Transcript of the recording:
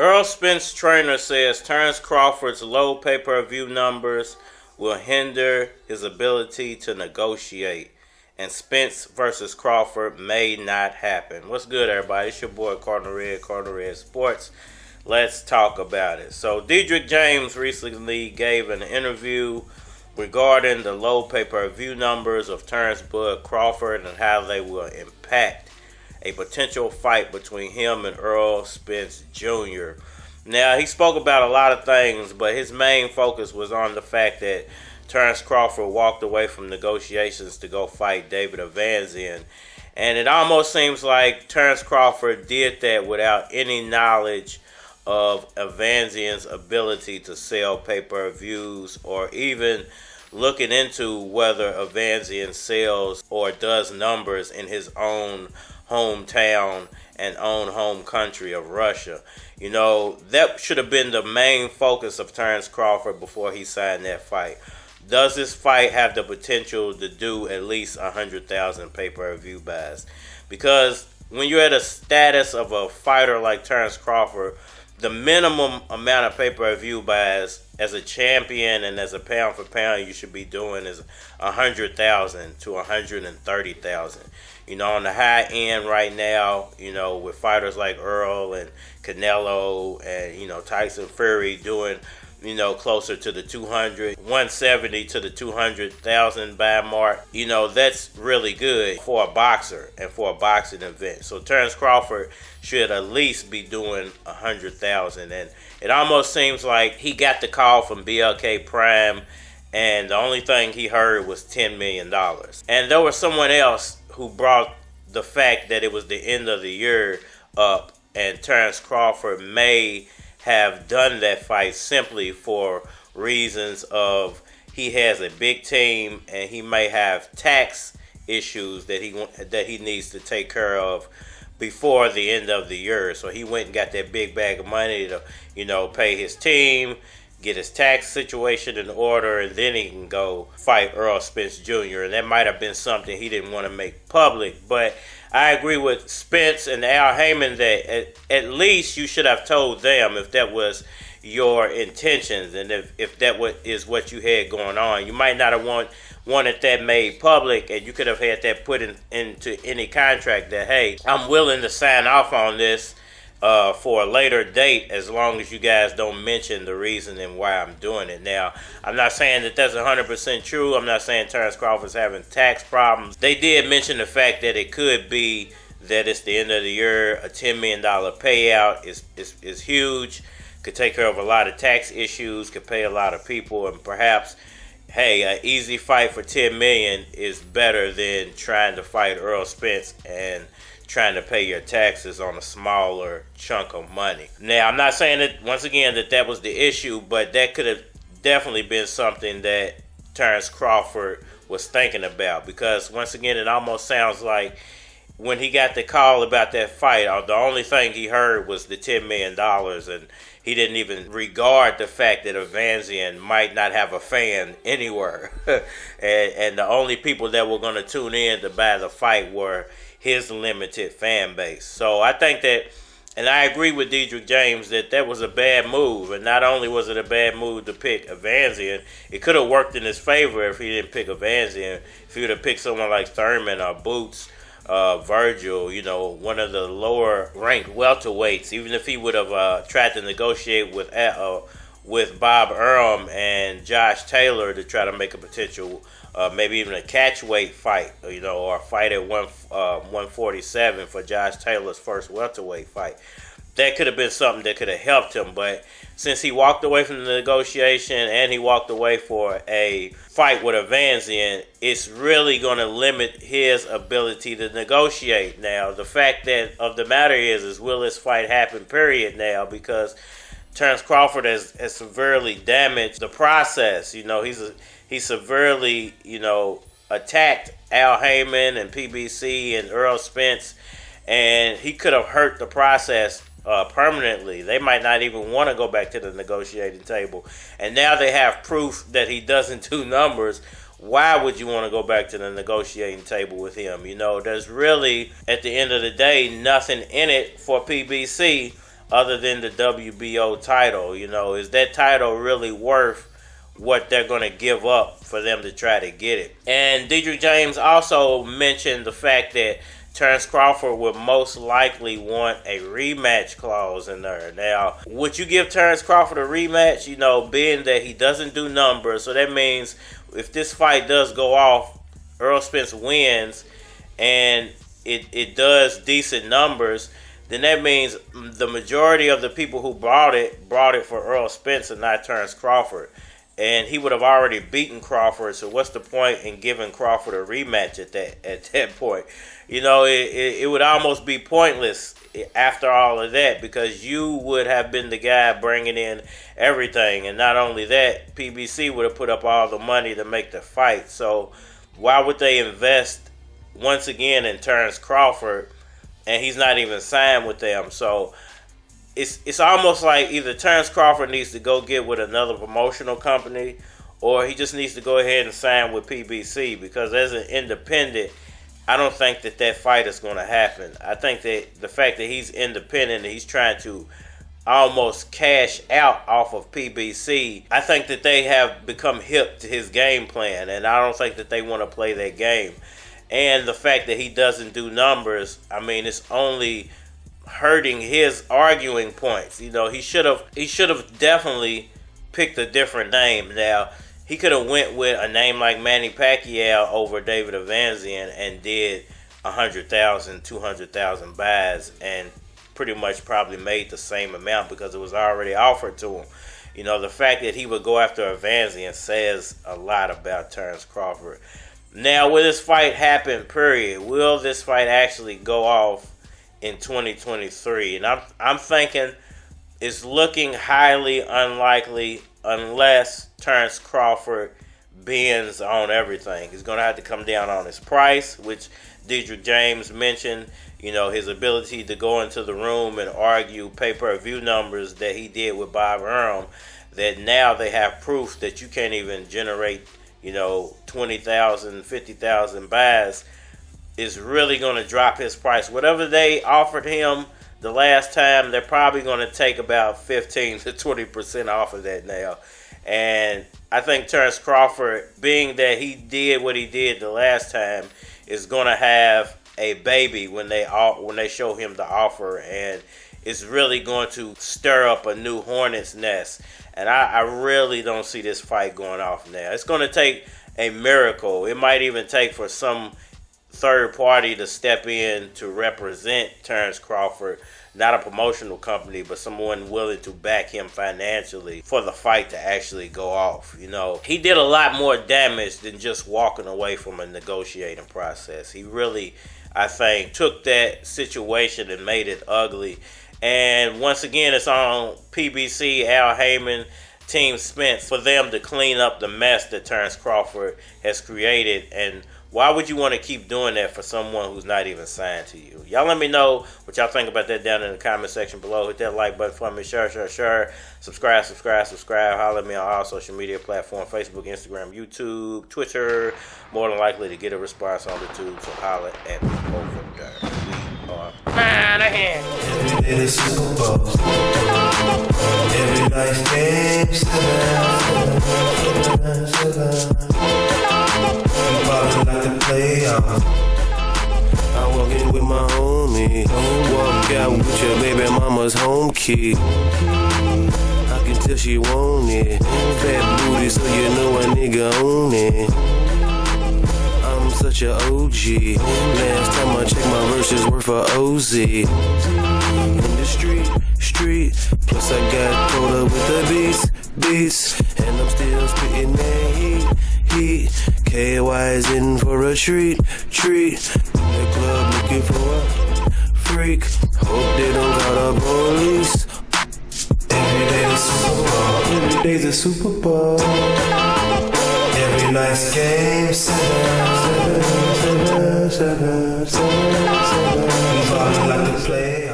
Errol Spence trainer says Terence Crawford's low pay-per-view numbers will hinder his ability to negotiate, and Spence versus Crawford may not happen. What's good, everybody? It's your boy Cardinal Red Sports. Let's talk about it. So Derrick James recently gave an interview regarding the low pay-per-view numbers of Terence Crawford and how they will impact a potential fight between him and Errol Spence Jr. Now, he spoke about a lot of things, but his main focus was on the fact that Terence Crawford walked away from negotiations to go fight David Avanesyan. And it almost seems like Terence Crawford did that without any knowledge of Avanesyan's ability to sell pay-per-views, or even looking into whether Avanesyan sells or does numbers in his own hometown and own home country of Russia. You know, that should have been the main focus of Terence Crawford before he signed that fight. Does this fight have the potential to do at least 100,000 pay-per-view buys? Because when you're at a status of a fighter like Terence Crawford, the minimum amount of pay-per-view buys as a champion and as a pound for pound you should be doing is 100,000 to 130,000. You know, on the high end right now, you know, with fighters like Earl and Canelo and, you know, Tyson Fury doing, you know, closer to the 170 to the 200,000 buy mark. You know, that's really good for a boxer and for a boxing event. So Terence Crawford should at least be doing 100,000. And it almost seems like he got the call from BLK Prime, and the only thing he heard was $10 million. And there was someone else who brought the fact that it was the end of the year up, and Terence Crawford may have done that fight simply for reasons of he has a big team and he may have tax issues that he needs to take care of before the end of the year. So he went and got that big bag of money to, you know, pay his team, get his tax situation in order, and then he can go fight Errol Spence Jr. And that might have been something he didn't want to make public. But I agree with Spence and Al Heyman that at least you should have told them if that was your intentions and if that is what you had going on. You might not have wanted that made public, and you could have had that put into any contract that, hey, I'm willing to sign off on this for a later date, as long as you guys don't mention the reason and why I'm doing it. Now, I'm not saying that that's 100% true. I'm not saying Terence Crawford's having tax problems. They did mention the fact that it could be that it's the end of the year. A $10 million payout is huge. Could take care of a lot of tax issues, could pay a lot of people, and perhaps, hey, an easy fight for $10 million is better than trying to fight Errol Spence and trying to pay your taxes on a smaller chunk of money. Now, I'm not saying that, once again, that was the issue, but that could have definitely been something that Terence Crawford was thinking about, because, once again, it almost sounds like when he got the call about that fight, the only thing he heard was the $10 million, and he didn't even regard the fact that Avanesyan might not have a fan anywhere. and the only people that were going to tune in to buy the fight were his limited fan base. So I think that, and I agree with Derrick James, that was a bad move. And not only was it a bad move to pick Avanesyan, it could have worked in his favor if he didn't pick Avanesyan. If he would have picked someone like Thurman or Boots, Virgil, you know, one of the lower ranked welterweights, even if he would have tried to negotiate with Bob Arum and Josh Taylor to try to make a potential, maybe even a catchweight fight, you know, or a fight at 147 for Josh Taylor's first welterweight fight. That could have been something that could have helped him. But since he walked away from the negotiation and he walked away for a fight with Avanesyan, it's really going to limit his ability to negotiate. Now, the fact of the matter is will this fight happen, period, now, because Terence Crawford has severely damaged the process. You know, he severely, you know, attacked Al Heyman and PBC and Errol Spence, and he could have hurt the process permanently. They might not even want to go back to the negotiating table. And now they have proof that he doesn't do numbers. Why would you want to go back to the negotiating table with him? You know, there's really, at the end of the day, nothing in it for PBC other than the WBO title. You know, is that title really worth what they're going to give up for them to try to get it? And Derrick James also mentioned the fact that Terence Crawford would most likely want a rematch clause in there. Now, would you give Terence Crawford a rematch? You know, being that he doesn't do numbers, so that means if this fight does go off, Errol Spence wins, and it does decent numbers, then that means the majority of the people who brought it for Errol Spence and not Terence Crawford. And he would have already beaten Crawford, so what's the point in giving Crawford a rematch at that point? You know, it would almost be pointless after all of that, because you would have been the guy bringing in everything. And not only that, PBC would have put up all the money to make the fight. So why would they invest once again in Terence Crawford, and he's not even signed with them? So it's almost like either Terence Crawford needs to go get with another promotional company, or he just needs to go ahead and sign with PBC, because as an independent, I don't think that fight is going to happen. I think that the fact that he's independent and he's trying to almost cash out off of PBC, I think that they have become hip to his game plan, and I don't think that they want to play that game. And the fact that he doesn't do numbers, I mean, it's only hurting his arguing points. You know, he should have definitely picked a different name. Now, he could have went with a name like Manny Pacquiao over David Avanesyan and did 100,000, 200,000 buys and pretty much probably made the same amount because it was already offered to him. You know, the fact that he would go after Avanesyan says a lot about Terence Crawford. Now, will this fight happen, period? Will this fight actually go off in 2023? And I'm thinking it's looking highly unlikely unless Terence Crawford bends on everything. He's going to have to come down on his price, which Derrick James mentioned. You know, his ability to go into the room and argue pay-per-view numbers that he did with Bob Arum, that now they have proof that you can't even generate, you know, 20,000, 50,000 buys, is really going to drop his price. Whatever they offered him the last time, they're probably going to take about 15 to 20% off of that now. And I think Terence Crawford, being that he did what he did the last time, is going to have a baby when they show him the offer, and it's really going to stir up a new hornet's nest. And I really don't see this fight going off now. It's going to take a miracle. It might even take for some third party to step in to represent Terence Crawford, not a promotional company, but someone willing to back him financially for the fight to actually go off. You know, he did a lot more damage than just walking away from a negotiating process. He really, I think, took that situation and made it ugly. And once again, it's on PBC, Al Heyman, Team Spence, for them to clean up the mess that Terence Crawford has created. And why would you want to keep doing that for someone who's not even signed to you? Y'all let me know what y'all think about that down in the comment section below. Hit that like button for me. Share. Subscribe. Holler at me on all social media platforms: Facebook, Instagram, YouTube, Twitter. More than likely to get a response on the tube, so holler at me over there. We are out of here. Every day the Super Bowl. Every night games. Ballin' like the playoffs. I walk in with my homie. Walk out with your baby mama's home key. I can tell she want it. Fat booty, so you know a nigga own it. I'm such a OG. Last time I checked, my verses were for OZ. In the street. Plus I got caught up with the beats. And I'm still spitting that heat. KY is in for a treat. The club looking for a freak. Hope they don't call the police. Every day the Super Bowl. Every day's a Super Bowl. Every night's game 7. We ballin' like the playoffs.